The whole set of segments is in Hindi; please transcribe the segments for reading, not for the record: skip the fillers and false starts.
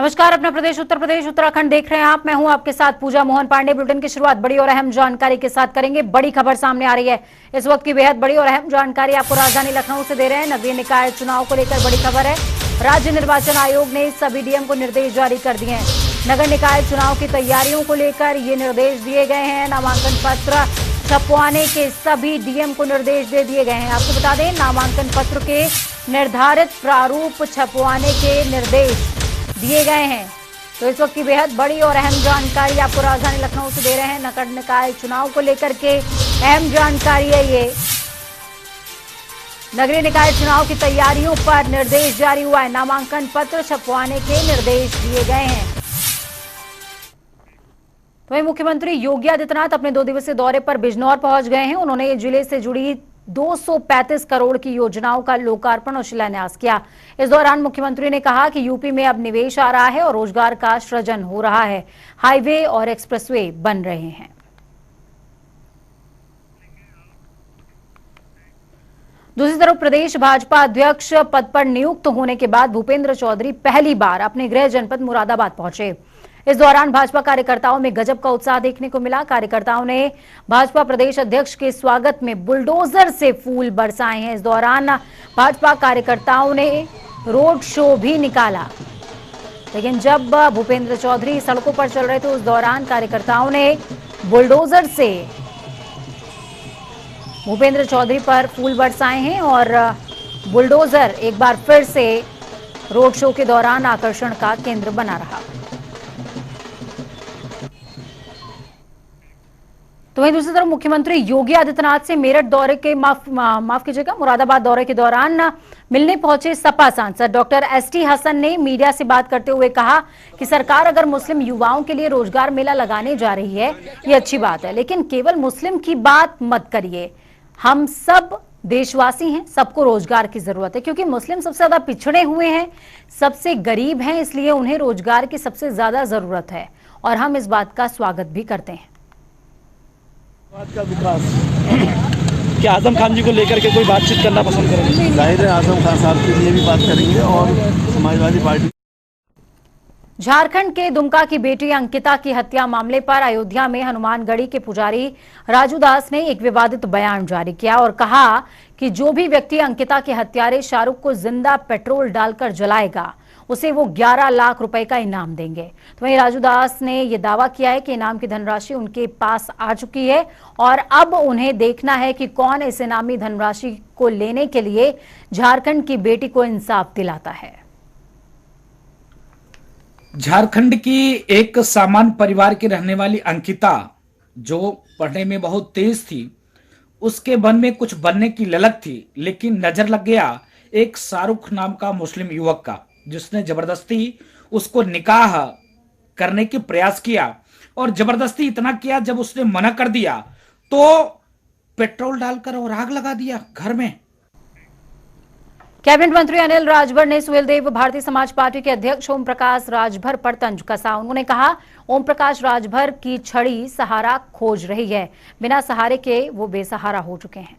नमस्कार, अपना प्रदेश उत्तर प्रदेश उत्तराखंड देख रहे हैं आप। मैं हूं आपके साथ पूजा मोहन पांडे। बुलेटिन की शुरुआत बड़ी और अहम जानकारी के साथ करेंगे। बड़ी खबर सामने आ रही है इस वक्त की, बेहद बड़ी और अहम जानकारी आपको राजधानी लखनऊ से दे रहे हैं। नगरीय निकाय चुनाव को लेकर बड़ी खबर है। राज्य निर्वाचन आयोग ने सभी डीएम को निर्देश जारी कर दिए हैं। नगर निकाय चुनाव की तैयारियों को लेकर ये निर्देश दिए गए हैं। नामांकन पत्र छपवाने के सभी डीएम को निर्देश दे दिए गए हैं। आपको बता दें, नामांकन पत्र के निर्धारित प्रारूप छपवाने के निर्देश दिए गए हैं। तो इस वक्त की बेहद बड़ी और अहम जानकारी आपको राजधानी लखनऊ से दे रहे हैं। नगर निकाय चुनाव को लेकर के अहम जानकारी है ये। नगरीय निकाय चुनाव की तैयारियों पर निर्देश जारी हुआ है। नामांकन पत्र छपवाने के निर्देश दिए गए हैं। तो वहीं मुख्यमंत्री योगी आदित्यनाथ अपने 2 दिवसीय दौरे पर बिजनौर पहुंच गए हैं। उन्होंने जिले से जुड़ी 235 करोड़ की योजनाओं का लोकार्पण और शिलान्यास किया। इस दौरान मुख्यमंत्री ने कहा कि यूपी में अब निवेश आ रहा है और रोजगार का सृजन हो रहा है। हाईवे और एक्सप्रेसवे बन रहे हैं। दूसरी तरफ प्रदेश भाजपा अध्यक्ष पद पर नियुक्त होने के बाद भूपेंद्र चौधरी पहली बार अपने गृह जनपद मुरादाबाद पहुंचे। इस दौरान भाजपा कार्यकर्ताओं में गजब का उत्साह देखने को मिला। कार्यकर्ताओं ने भाजपा प्रदेश अध्यक्ष के स्वागत में बुलडोजर से फूल बरसाए हैं। इस दौरान भाजपा कार्यकर्ताओं ने रोड शो भी निकाला। लेकिन जब भूपेंद्र चौधरी सड़कों पर चल रहे थे, उस दौरान कार्यकर्ताओं ने बुलडोजर से भूपेंद्र चौधरी पर फूल बरसाए हैं और बुलडोजर एक बार फिर से रोड शो के दौरान आकर्षण का केंद्र बना रहा। तो वहीं दूसरी तरफ मुख्यमंत्री योगी आदित्यनाथ से मेरठ दौरे के माफ कीजिएगा मुरादाबाद दौरे के दौरान मिलने पहुंचे सपा सांसद डॉक्टर एसटी हसन ने मीडिया से बात करते हुए कहा कि सरकार अगर मुस्लिम युवाओं के लिए रोजगार मेला लगाने जा रही है, ये अच्छी बात है, लेकिन केवल मुस्लिम की बात मत करिए। हम सब देशवासी हैं, सबको रोजगार की जरूरत है, क्योंकि मुस्लिम सबसे ज्यादा पिछड़े हुए हैं, सबसे गरीब हैं, इसलिए उन्हें रोजगार की सबसे ज्यादा जरूरत है और हम इस बात का स्वागत भी करते हैं। का विकास क्या आजम खान जी को लेकर के कोई बातचीत करना पसंद करेंगे? जाहिर है आजम खान साहब के लिए भी बात करेंगे और समाजवादी पार्टी। झारखंड के दुमका की बेटी अंकिता की हत्या मामले पर अयोध्या में हनुमानगढ़ी के पुजारी राजू दास ने एक विवादित बयान जारी किया और कहा कि जो भी व्यक्ति अंकिता के हत्यारे शाहरुख को जिंदा पेट्रोल डालकर जलाएगा, उसे वो 11 लाख रुपए का इनाम देंगे। तो वहीं राजू दास ने यह दावा किया है कि इनाम की धनराशि उनके पास आ चुकी है और अब उन्हें देखना है कि कौन इस इनामी धनराशि को लेने के लिए झारखंड की बेटी को इंसाफ दिलाता है। झारखंड की एक सामान्य परिवार की रहने वाली अंकिता, जो पढ़ने में बहुत तेज थी, उसके मन में कुछ बनने की ललक थी, लेकिन नजर लग गया एक शाहरुख नाम का मुस्लिम युवक का, जिसने जबरदस्ती उसको निकाह करने की प्रयास किया और जबरदस्ती इतना किया, जब उसने मना कर दिया तो पेट्रोल डालकर और आग लगा दिया घर में। कैबिनेट मंत्री अनिल राजभर ने सुहेलदेव भारतीय समाज पार्टी के अध्यक्ष ओम प्रकाश राजभर पर तंज कसा। उन्होंने कहा, ओम प्रकाश राजभर की छड़ी सहारा खोज रही है, बिना सहारे के वो बेसहारा हो चुके हैं।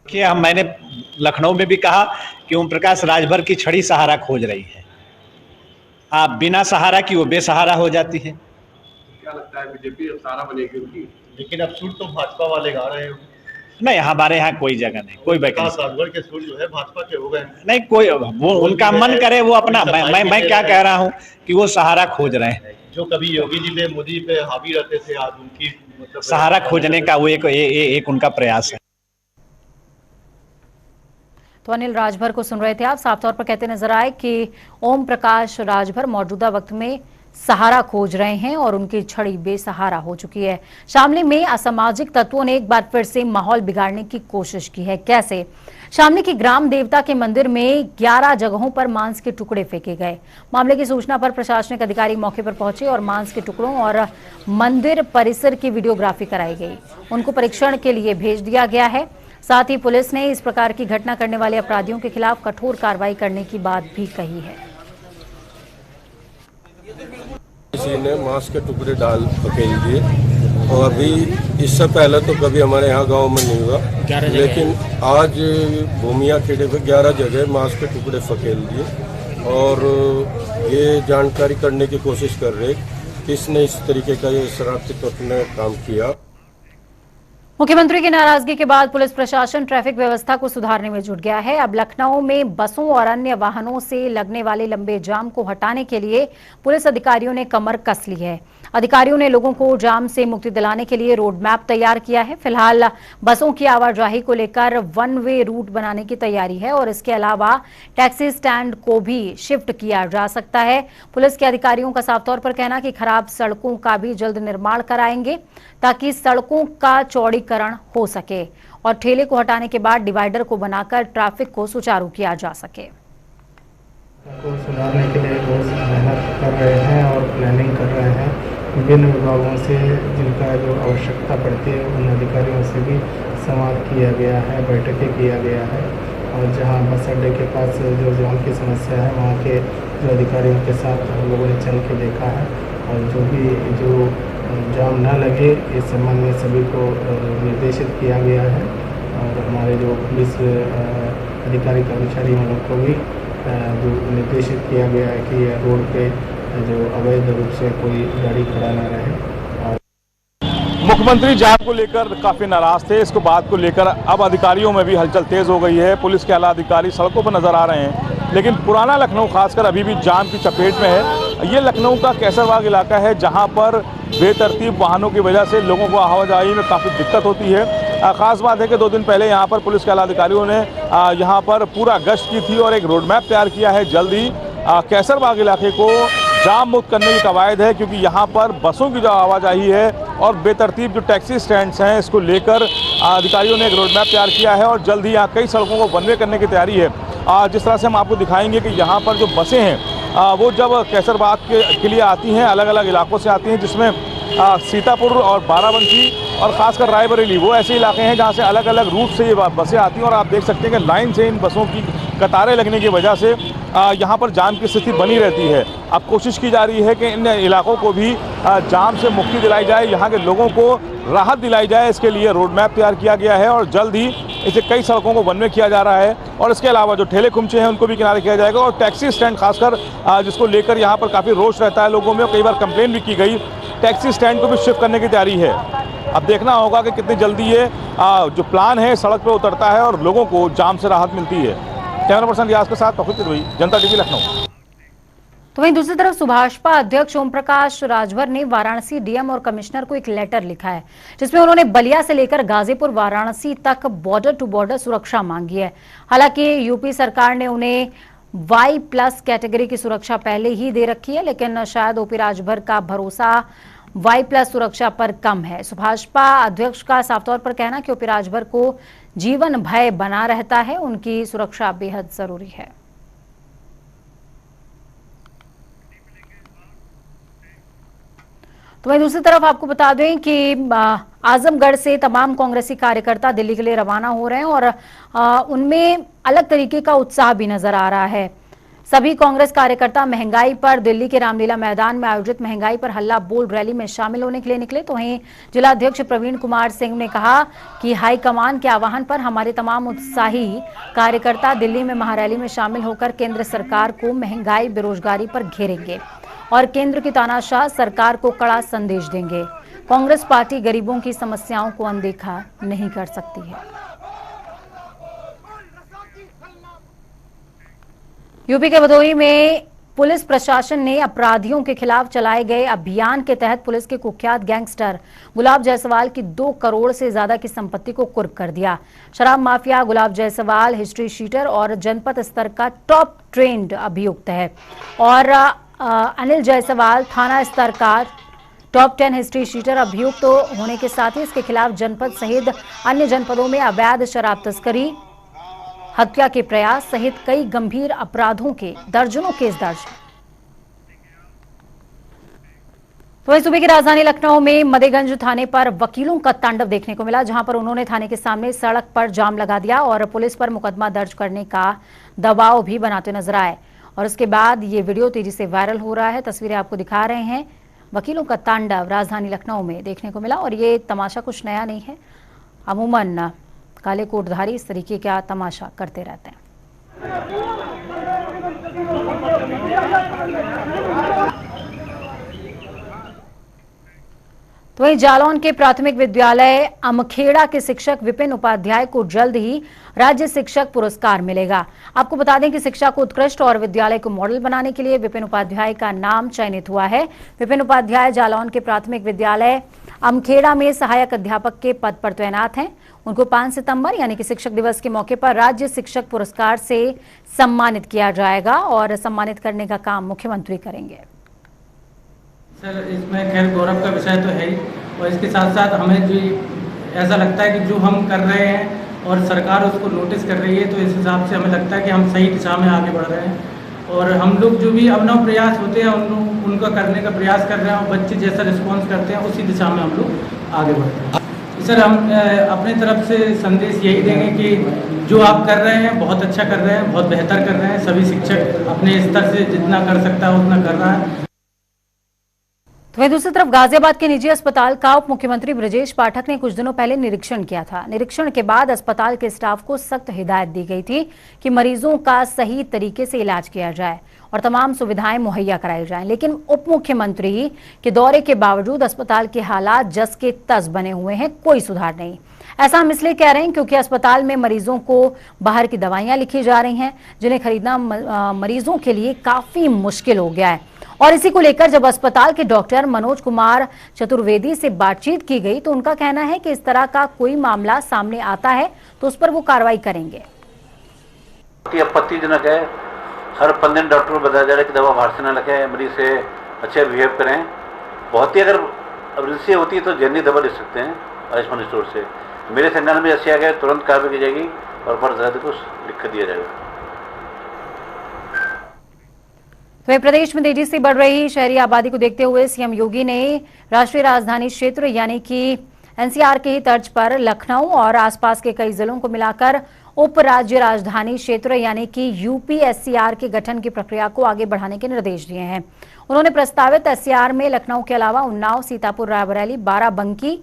क्या मैंने लखनऊ में भी कहा कि ओम प्रकाश राजभर की छड़ी सहारा खोज रही है। आप बिना सहारा की वो बेसहारा हो जाती है। क्या लगता है बीजेपी अब सहारा बनेगी उनकी? लेकिन अब सुर तो भाजपा वाले गा रहे हो। नहीं, हमारे यहाँ कोई जगह नहीं, कोई वैकेंसी। राजभर के सुर जो है भाजपा के हो गए। नहीं, कोई वो उनका मन करे वो अपना। मैं क्या कह रहा हूँ कि वो सहारा खोज रहे हैं। जो कभी योगी जी पे मोदी पे हावी रहते थे, आज उनकी मतलब सहारा खोजने का वो एक उनका प्रयास है। तो अनिल राजभर को सुन रहे थे आप। साफ तौर पर कहते नजर आए कि ओम प्रकाश राजभर मौजूदा वक्त में सहारा खोज रहे हैं और उनकी छड़ी बेसहारा हो चुकी है। शामली में असामाजिक तत्वों ने एक बार फिर से माहौल बिगाड़ने की कोशिश की है। कैसे? शामली की ग्राम देवता के मंदिर में 11 जगहों पर मांस के टुकड़े फेंके गए। मामले की सूचना पर प्रशासनिक अधिकारी मौके पर पहुंचे और मांस के टुकड़ों और मंदिर परिसर की वीडियोग्राफी कराई गई। उनको परीक्षण के लिए भेज दिया गया है। साथ ही पुलिस ने इस प्रकार की घटना करने वाले अपराधियों के खिलाफ कठोर कार्रवाई करने की बात भी कही है। किसी ने मांस के टुकड़े डाल पकेल दिए और अभी इससे पहले तो कभी हमारे यहाँ गांव में नहीं हुआ, लेकिन आज भूमिया खेड़े पे 11 जगह मांस के टुकड़े फकेल दिए और ये जानकारी करने की कोशिश कर रहे किसने इस तरीके का ये शरारती तत्व ने काम किया। मुख्यमंत्री की नाराजगी के बाद पुलिस प्रशासन ट्रैफिक व्यवस्था को सुधारने में जुट गया है। अब लखनऊ में बसों और अन्य वाहनों से लगने वाले लंबे जाम को हटाने के लिए पुलिस अधिकारियों ने कमर कस ली है। अधिकारियों ने लोगों को जाम से मुक्ति दिलाने के लिए रोड मैप तैयार किया है। फिलहाल बसों की आवाजाही को लेकर 1 वे रूट बनाने की तैयारी है और इसके अलावा टैक्सी स्टैंड को भी शिफ्ट किया जा सकता है। पुलिस के अधिकारियों का साफ तौर पर कहना कि खराब सड़कों का भी जल्द निर्माण कराएंगे ताकि सड़कों का चौड़ीकरण हो सके और ठेले को हटाने के बाद डिवाइडर को बनाकर ट्रैफिक को सुचारू किया जा सके। को सुधारने के लिए बहुत मेहनत कर रहे हैं और प्लानिंग कर रहे हैं। विभिन्न विभागों से जिनका जो आवश्यकता पड़ती है उन अधिकारियों से भी संवाद किया गया है, बैठकें किया गया है और जहां बस अड्डे के पास जो जाम की समस्या है वहां के जो अधिकारियों के साथ हम लोगों ने चल के देखा है और जो जाम न लगे इस संबंध में सभी को निर्देशित किया गया है और हमारे जो पुलिस अधिकारी कर्मचारी उन लोग को भी जो निर्देशित किया गया है कि रोड पे जो अवैध रूप से कोई गाड़ी खड़ा न रहे। मुख्यमंत्री जाम को लेकर काफी नाराज थे। इसको बात को लेकर अब अधिकारियों में भी हलचल तेज हो गई है। पुलिस के आला अधिकारी सड़कों पर नजर आ रहे हैं, लेकिन पुराना लखनऊ खासकर अभी भी जाम की चपेट में है। ये लखनऊ का कैसरबाग इलाका है जहां पर बेतरतीब वाहनों की वजह से लोगों को आवाजाही में काफ़ी दिक्कत होती है। खास बात है कि 2 दिन पहले यहाँ पर पुलिस के आला अधिकारियों ने यहाँ पर पूरा गश्त की थी और एक रोड मैप तैयार किया है। जल्द ही कैसरबाग इलाके को जाम मुक्त करने की कवायद है, क्योंकि यहाँ पर बसों की जो आवाजाही है और बेतरतीब जो टैक्सी स्टैंड्स हैं इसको लेकर अधिकारियों ने एक रोड मैप तैयार किया है और जल्द ही यहाँ कई सड़कों को बनवे करने की तैयारी है। जिस तरह से हम आपको दिखाएंगे कि यहाँ पर जो बसें हैं वो जब कैसरबाग के लिए आती हैं, अलग अलग इलाकों से आती हैं, जिसमें सीतापुर और बाराबंकी और ख़ासकर रायबरेली वो ऐसे इलाके हैं जहाँ से अलग अलग रूट से ये बसें आती हैं और आप देख सकते हैं कि लाइन से इन बसों की कतारें लगने की वजह से यहाँ पर जाम की स्थिति बनी रहती है। अब कोशिश की जा रही है कि इन इलाकों को भी जाम से मुक्ति दिलाई जाए, यहाँ के लोगों को राहत दिलाई जाए। इसके लिए रोड मैप तैयार किया गया है और जल्द ही इसे कई सड़कों को बनवे किया जा रहा है और इसके अलावा जो ठेले खुमचे हैं उनको भी किनारे किया जाएगा और टैक्सी स्टैंड खासकर जिसको लेकर यहाँ पर काफ़ी रोष रहता है लोगों में, कई बार कंप्लेन भी की गई, टैक्सी स्टैंड को भी शिफ्ट करने की तैयारी है। अब देखना होगा कि कितनी जल्दी ये जो प्लान है सड़क पर उतरता है और लोगों को जाम से राहत मिलती है। कैमरा पर्सन रियाज के साथ तौफीक तिरवई, जनता टीवी लखनऊ। तो वहीं दूसरी तरफ सुभाषपा अध्यक्ष ओम प्रकाश राजभर ने वाराणसी डीएम और कमिश्नर को एक लेटर लिखा है जिसमें उन्होंने बलिया से लेकर गाजीपुर वाराणसी तक बॉर्डर टू बॉर्डर सुरक्षा मांगी है। हालांकि यूपी सरकार ने उन्हें Y+ कैटेगरी की सुरक्षा पहले ही दे रखी है, लेकिन शायद ओपी राजभर का भरोसा Y+ सुरक्षा पर कम है। सुभाषपा अध्यक्ष का साफ तौर पर कहना कि ओपी राजभर को जीवन भय बना रहता है, उनकी सुरक्षा बेहद जरूरी है। तो वहीं दूसरी तरफ आपको बता दें कि आजमगढ़ से तमाम कांग्रेसी कार्यकर्ता दिल्ली के लिए रवाना हो रहे हैं और उनमें अलग तरीके का उत्साह भी नजर आ रहा है। सभी कांग्रेस कार्यकर्ता महंगाई पर दिल्ली के रामलीला मैदान में आयोजित महंगाई पर हल्ला बोल रैली में शामिल होने के लिए निकले। तो वहीं जिला अध्यक्ष प्रवीण कुमार सिंह ने कहा कि हाईकमान के आह्वान पर हमारे तमाम उत्साही कार्यकर्ता दिल्ली में महारैली में शामिल होकर केंद्र सरकार को महंगाई बेरोजगारी पर घेरेंगे और केंद्र की तानाशाह सरकार को कड़ा संदेश देंगे। कांग्रेस पार्टी गरीबों की समस्याओं को अनदेखा नहीं कर सकती है। यूपी के भदोही में पुलिस प्रशासन ने अपराधियों के खिलाफ चलाए गए अभियान के तहत पुलिस के कुख्यात गैंगस्टर गुलाब जायसवाल की 2 करोड़ से ज्यादा की संपत्ति को कुर्क कर दिया। शराब माफिया गुलाब जायसवाल हिस्ट्री शीटर और जनपद स्तर का टॉप ट्रेंड अभियुक्त है और अनिल जायसवाल थाना स्तर का टॉप 10 हिस्ट्री शीटर अभियुक्त होने के साथ ही इसके खिलाफ जनपद सहित अन्य जनपदों में अवैध शराब तस्करी, हत्या के प्रयास सहित कई गंभीर अपराधों के दर्जनों केस दर्ज हैं। तो सुबह की राजधानी लखनऊ में मदेगंज थाने पर वकीलों का तांडव देखने को मिला, जहां पर उन्होंने थाने के सामने सड़क पर जाम लगा दिया और पुलिस पर मुकदमा दर्ज करने का दबाव भी बनाते नजर आए। और उसके बाद ये वीडियो तेजी से वायरल हो रहा है। तस्वीरें आपको दिखा रहे हैं। वकीलों का तांडव राजधानी लखनऊ में देखने को मिला और ये तमाशा कुछ नया नहीं है। अमूमन काले कोटधारी इस तरीके का तमाशा करते रहते हैं। तो वहीं जालौन के प्राथमिक विद्यालय अमखेड़ा के शिक्षक विपिन उपाध्याय को जल्द ही राज्य शिक्षक पुरस्कार मिलेगा। आपको बता दें कि शिक्षा को उत्कृष्ट और विद्यालय को मॉडल बनाने के लिए विपिन उपाध्याय का नाम चयनित हुआ है। विपिन उपाध्याय जालौन के प्राथमिक विद्यालय अमखेड़ा में सहायक अध्यापक के पद पर तैनात हैं। उनको 5 सितंबर यानी कि शिक्षक दिवस के मौके पर राज्य शिक्षक पुरस्कार से सम्मानित किया जाएगा और सम्मानित करने का काम मुख्यमंत्री करेंगे। सर, इसमें खैर गौरव का विषय तो है ही, और इसके साथ साथ हमें जो ऐसा लगता है कि जो हम कर रहे हैं और सरकार उसको नोटिस कर रही है, तो इस हिसाब से हमें लगता है कि हम सही दिशा में आगे बढ़ रहे हैं। और हम लोग जो भी अभिनव प्रयास होते हैं उनका करने का प्रयास कर रहे हैं और बच्चे जैसा रिस्पॉन्स करते हैं उसी दिशा में हम लोग आगे बढ़ते हैं। सर, हम अपने तरफ से संदेश यही देंगे कि जो आप कर रहे हैं बहुत अच्छा कर रहे हैं, बहुत बेहतर कर रहे हैं। सभी शिक्षक अपने स्तर से जितना कर सकता है उतना कर रहा है। तो वहीं दूसरी तरफ गाजियाबाद के निजी अस्पताल का उप मुख्यमंत्री ब्रजेश पाठक ने कुछ दिनों पहले निरीक्षण किया था। निरीक्षण के बाद अस्पताल के स्टाफ को सख्त हिदायत दी गई थी कि मरीजों का सही तरीके से इलाज किया जाए और तमाम सुविधाएं मुहैया कराई जाएं। लेकिन उप मुख्यमंत्री के दौरे के बावजूद अस्पताल के हालात जस के तस बने हुए हैं, कोई सुधार नहीं। ऐसा हम इसलिए कह रहे हैं क्योंकि अस्पताल में मरीजों को बाहर की दवाइयां लिखी जा रही हैं, जिन्हें खरीदना मरीजों के लिए काफी मुश्किल हो गया है। और इसी को लेकर जब अस्पताल के डॉक्टर मनोज कुमार चतुर्वेदी से बातचीत की गई तो उनका कहना है कि इस तरह का कोई मामला सामने आता है तो उस पर वो कार्रवाई करेंगे। आपत्तिजनक है। हर 15 दिन डॉक्टर को बताया जा रहा है कि दवा बाहर से न लगे, मरीज से अच्छे बिहेव करें। बहुत ही अगर इमरजेंसी होती है तो जनरली दवा ले सकते हैं आयुष्मान स्टोर से। मेरे संज्ञान में ऐसे आ गया तुरंत कार्रवाई की जाएगी और फर्ज को लिख कर दिया जाएगा। तो प्रदेश में तेजी से बढ़ रही शहरी आबादी को देखते हुए सीएम योगी ने राष्ट्रीय राजधानी क्षेत्र यानी कि एनसीआर के ही तर्ज पर लखनऊ और आसपास के कई जिलों को मिलाकर उप राज्य राजधानी क्षेत्र यानी कि यूपीएससीआर के गठन की प्रक्रिया को आगे बढ़ाने के निर्देश दिए हैं। उन्होंने प्रस्तावित एससीआर में लखनऊ के अलावा उन्नाव, सीतापुर, रायबरेली, बाराबंकी,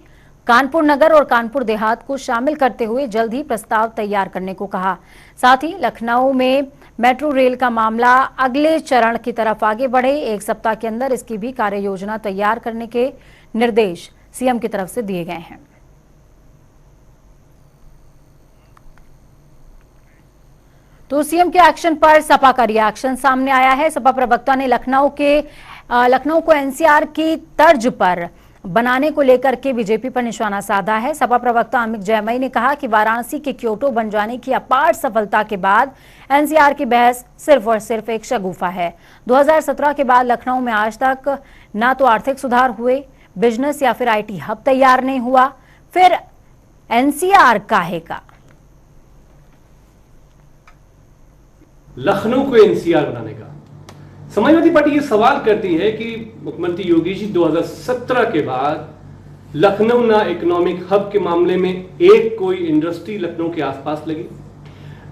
कानपुर नगर और कानपुर देहात को शामिल करते हुए जल्द ही प्रस्ताव तैयार करने को कहा। साथ ही लखनऊ में मेट्रो रेल का मामला अगले चरण की तरफ आगे बढ़े, 1 सप्ताह के अंदर इसकी भी कार्य योजना तैयार करने के निर्देश सीएम की तरफ से दिए गए हैं। तो सीएम के एक्शन पर सपा का रिएक्शन सामने आया है। सपा प्रवक्ता ने लखनऊ को एनसीआर की तर्ज पर बनाने को लेकर के बीजेपी पर निशाना साधा है। सपा प्रवक्ता अमित जयमई ने कहा कि वाराणसी के क्योटो बन जाने की अपार सफलता के बाद एनसीआर की बहस सिर्फ और सिर्फ एक शगुफा है। 2017 के बाद लखनऊ में आज तक ना तो आर्थिक सुधार हुए, बिजनेस या फिर आईटी हब तैयार नहीं हुआ, फिर एनसीआर काहे का। लखनऊ को एनसीआर बनाने का समाजवादी पार्टी ये सवाल करती है कि मुख्यमंत्री योगी जी 2017 के बाद लखनऊ ना इकोनॉमिक हब के मामले में एक कोई इंडस्ट्री लखनऊ के आसपास लगी,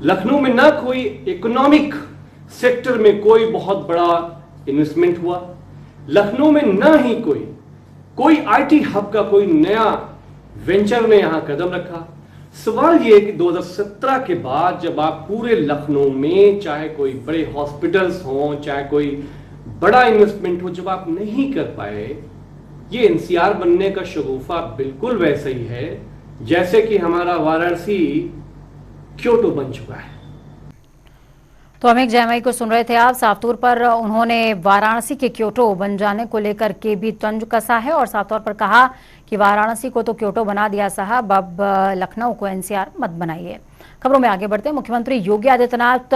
लखनऊ में ना कोई इकोनॉमिक सेक्टर में कोई बहुत बड़ा इन्वेस्टमेंट हुआ, लखनऊ में ना ही कोई आईटी हब का कोई नया वेंचर ने यहां कदम रखा। सवाल ये है कि 2017 के बाद जब आप पूरे लखनऊ में चाहे कोई बड़े हॉस्पिटल्स हों, चाहे कोई बड़ा इन्वेस्टमेंट हो, जब आप नहीं कर पाए, ये एनसीआर बनने का शगुफा बिल्कुल वैसे ही है जैसे कि हमारा वाराणसी क्योटो बन चुका है। तो अमित जयमई को सुन रहे थे आप। साफ तौर पर उन्होंने वाराणसी के क्योटो बन जाने को लेकर के भी तंज कसा है और साफ तौर पर कहा कि वाराणसी को तो क्योटो बना दिया साहब, अब लखनऊ को एनसीआर मत बनाइए। खबरों में आगे बढ़ते हैं। मुख्यमंत्री योगी आदित्यनाथ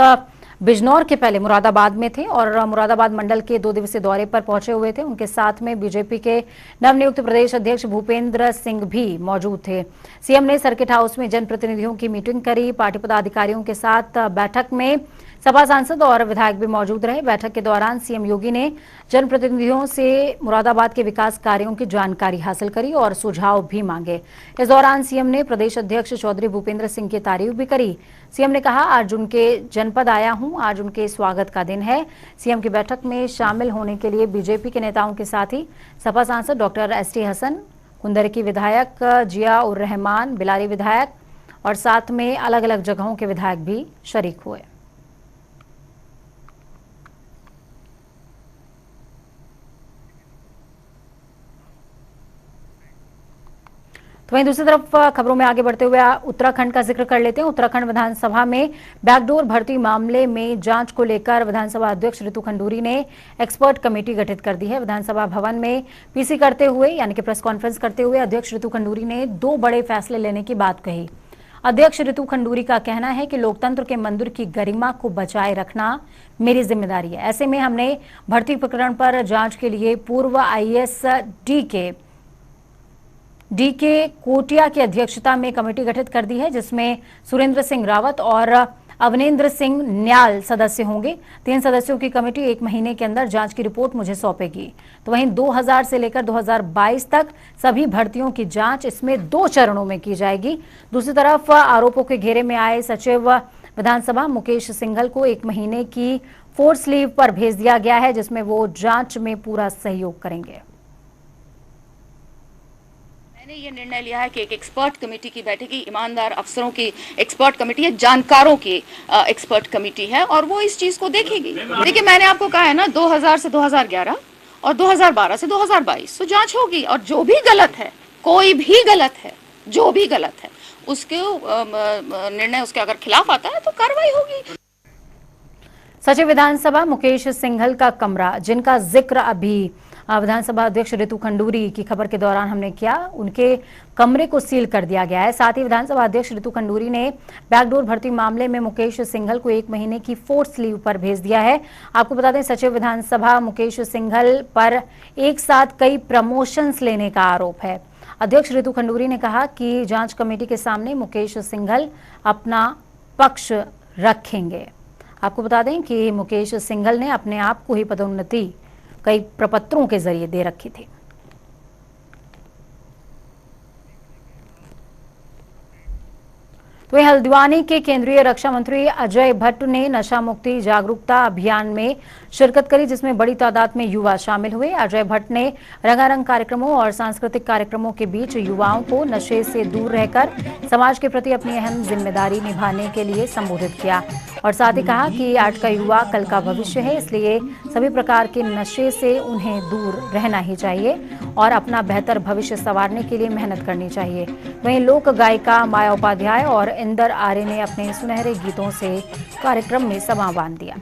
बिजनौर के पहले मुरादाबाद में थे और मुरादाबाद मंडल के 2 दिवसीय दौरे पर पहुंचे हुए थे। उनके साथ में बीजेपी के नवनियुक्त प्रदेश अध्यक्ष भूपेंद्र सिंह भी मौजूद थे। सीएम ने सर्किट हाउस में जनप्रतिनिधियों की मीटिंग करी। पार्टी पदाधिकारियों के साथ बैठक में सपा सांसद और विधायक भी मौजूद रहे। बैठक के दौरान सीएम योगी ने जनप्रतिनिधियों से मुरादाबाद के विकास कार्यों की जानकारी हासिल करी और सुझाव भी मांगे। इस दौरान सीएम ने प्रदेश अध्यक्ष चौधरी भूपेंद्र सिंह की तारीफ भी करी। सीएम ने कहा, आज उनके जनपद आया हूं, आज उनके स्वागत का दिन है। सीएम की बैठक में शामिल होने के लिए बीजेपी के नेताओं के साथ ही सपा सांसद डॉक्टर एसटी हसन, कुंदरकी विधायक जिया उर रहमान, बिलारी विधायक और साथ में अलग अलग जगहों के विधायक भी शरीक हुए। तो वहीं दूसरी तरफ खबरों में आगे बढ़ते हुए उत्तराखंड का जिक्र कर लेते हैं। उत्तराखंड विधानसभा में बैकडोर भर्ती मामले में जांच को लेकर विधानसभा अध्यक्ष रितु खंडूरी ने एक्सपर्ट कमेटी गठित कर दी है। विधानसभा भवन में पीसी करते हुए यानी कि प्रेस कॉन्फ्रेंस करते हुए अध्यक्ष रितु खंडूरी ने 2 बड़े फैसले लेने की बात कही। अध्यक्ष रितु खंडूरी का कहना है कि लोकतंत्र के मंदिर की गरिमा को बचाए रखना मेरी जिम्मेदारी है। ऐसे में हमने भर्ती प्रकरण पर जांच के लिए पूर्व आईएएस डीके कोटिया की अध्यक्षता में कमेटी गठित कर दी है, जिसमें सुरेंद्र सिंह रावत और अवनेंद्र सिंह न्याल सदस्य होंगे। 3 सदस्यों की कमेटी 1 महीने के अंदर जांच की रिपोर्ट मुझे सौंपेगी। तो वहीं 2000 से लेकर 2022 तक सभी भर्तियों की जांच इसमें 2 चरणों में की जाएगी। दूसरी तरफ आरोपों के घेरे में आए सचिव विधानसभा मुकेश सिंघल को 1 महीने की फोर्स लीव पर भेज दिया गया है, जिसमें वो जांच में पूरा सहयोग करेंगे। मैंने ये निर्णय लिया है कि एक एक्सपर्ट कमेटी की बैठेगी, ईमानदार अफसरों की एक्सपर्ट कमेटी है, जानकारों की एक्सपर्ट कमेटी है और वो इस चीज को देखेगी। देखिए, मैंने आपको कहा है ना, 2000 से 2011 और 2012 से 2022 तो जांच होगी और जो भी गलत है, कोई भी गलत है, जो भी गलत है उसके निर्णय उसके अगर खिलाफ आता है तो कार्रवाई होगी। सचिव विधानसभा मुकेश सिंघल का कमरा, जिनका जिक्र अभी विधानसभा अध्यक्ष रितु खंडूरी की खबर के दौरान हमने किया, उनके कमरे को सील कर दिया गया है। साथ ही विधानसभा अध्यक्ष रितु खंडूरी ने बैकडोर भर्ती मामले में मुकेश सिंघल को 1 महीने की फोर्स लीव पर भेज दिया है। आपको बता दें, सचिव विधानसभा मुकेश सिंघल पर एक साथ कई प्रमोशंस लेने का आरोप है। अध्यक्ष रितु खंडूरी ने कहा कि जांच कमेटी के सामने मुकेश सिंघल अपना पक्ष रखेंगे। आपको बता दें कि मुकेश सिंघल ने अपने आप को ही पदोन्नति कई प्रपत्रों के जरिए दे रखी थी। तो हल्द्वानी के केंद्रीय रक्षा मंत्री अजय भट्ट ने नशा मुक्ति जागरूकता अभियान में शिरकत करी, जिसमें बड़ी तादाद में युवा शामिल हुए। अजय भट्ट ने रंगारंग कार्यक्रमों और सांस्कृतिक कार्यक्रमों के बीच युवाओं को नशे से दूर रहकर समाज के प्रति अपनी अहम जिम्मेदारी निभाने के लिए संबोधित किया और साथ ही कहा कि आज का युवा कल का भविष्य है, इसलिए सभी प्रकार के नशे से उन्हें दूर रहना ही चाहिए और अपना बेहतर भविष्य संवारने के लिए मेहनत करनी चाहिए। वहीं लोक गायिका माया उपाध्याय और इंदर आर्य ने अपने सुनहरे गीतों से कार्यक्रम में समा बांध दिया।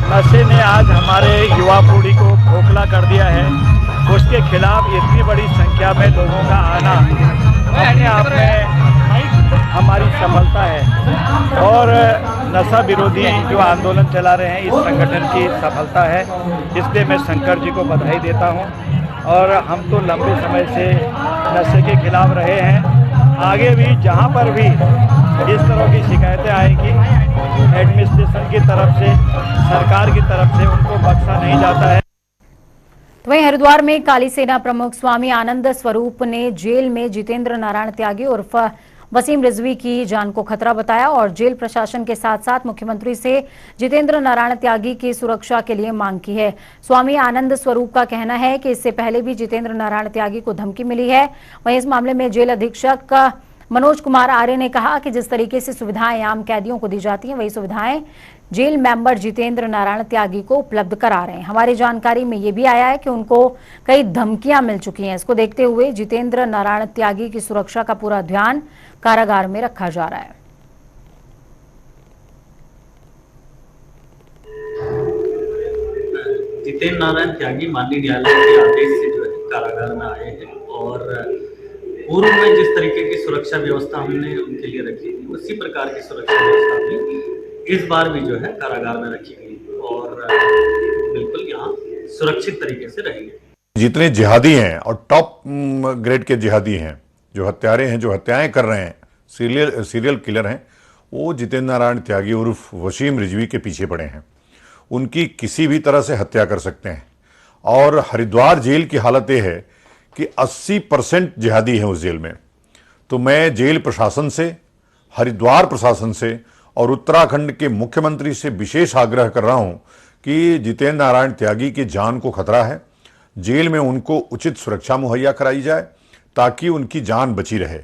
नशे ने आज हमारे युवा पीढ़ी को खोखला कर दिया है। उसके खिलाफ इतनी बड़ी संख्या में लोगों का आना अपने आप में हमारी सफलता है और नशा विरोधी जो आंदोलन चला रहे हैं इस संगठन की सफलता है। इसलिए मैं शंकर जी को बधाई देता हूं और हम तो लंबे समय से नशे के खिलाफ रहे हैं। आगे भी जहां पर भी इस तरह की शिकायतें आएंगी, एडमिनिस्ट्रेशन की तरफ से, सरकार की तरफ से उनको बख्शा नहीं जाता है। तो वहीं हरिद्वार में काली सेना प्रमुख स्वामी आनंद स्वरूप ने जेल में जितेंद्र नारायण त्यागी उर्फ वसीम रिजवी की जान को खतरा बताया और जेल प्रशासन के साथ साथ मुख्यमंत्री से जितेंद्र नारायण त्यागी की सुरक्षा के लिए मांग की है। स्वामी आनंद स्वरूप का कहना है कि इससे पहले भी जितेंद्र नारायण त्यागी को धमकी मिली है। वहीं इस मामले में जेल अधीक्षक मनोज कुमार आर्य ने कहा कि जिस तरीके से सुविधाएं आम कैदियों को दी जाती हैं, वही सुविधाएं जेल मेंबर जितेंद्र नारायण त्यागी को उपलब्ध करा रहे हैं। हमारी जानकारी में ये भी आया है कि उनको कई धमकियां मिल चुकी हैं। इसको देखते हुए जितेंद्र नारायण त्यागी की सुरक्षा का पूरा ध्यान कारागार में रखा जा रहा है। जितेंद्र नारायण त्यागी माननीय न्यायालय के आदेश से जो है कारागार में आए हैं और पूर्व में जिस तरीके की सुरक्षा व्यवस्था हमने उनके लिए रखी थी, उसी प्रकार की सुरक्षा व्यवस्था भी इस बार भी जो है कारागार में रखी गई और बिल्कुल यहाँ सुरक्षित तरीके से रहेंगे। जितने जिहादी हैं और टॉप ग्रेड के जिहादी हैं, जो हत्यारे हैं, जो हत्याएं कर रहे हैं, सीरियल किलर हैं, वो जितेंद्र नारायण त्यागी उर्फ वसीम रिजवी के पीछे पड़े हैं। उनकी किसी भी तरह से हत्या कर सकते हैं। और हरिद्वार जेल की हालत ये है कि 80% जिहादी हैं उस जेल में। तो मैं जेल प्रशासन से, हरिद्वार प्रशासन से और उत्तराखंड के मुख्यमंत्री से विशेष आग्रह कर रहा हूं कि जितेंद्र नारायण त्यागी की जान को खतरा है, जेल में उनको उचित सुरक्षा मुहैया कराई जाए ताकि उनकी जान बची रहे।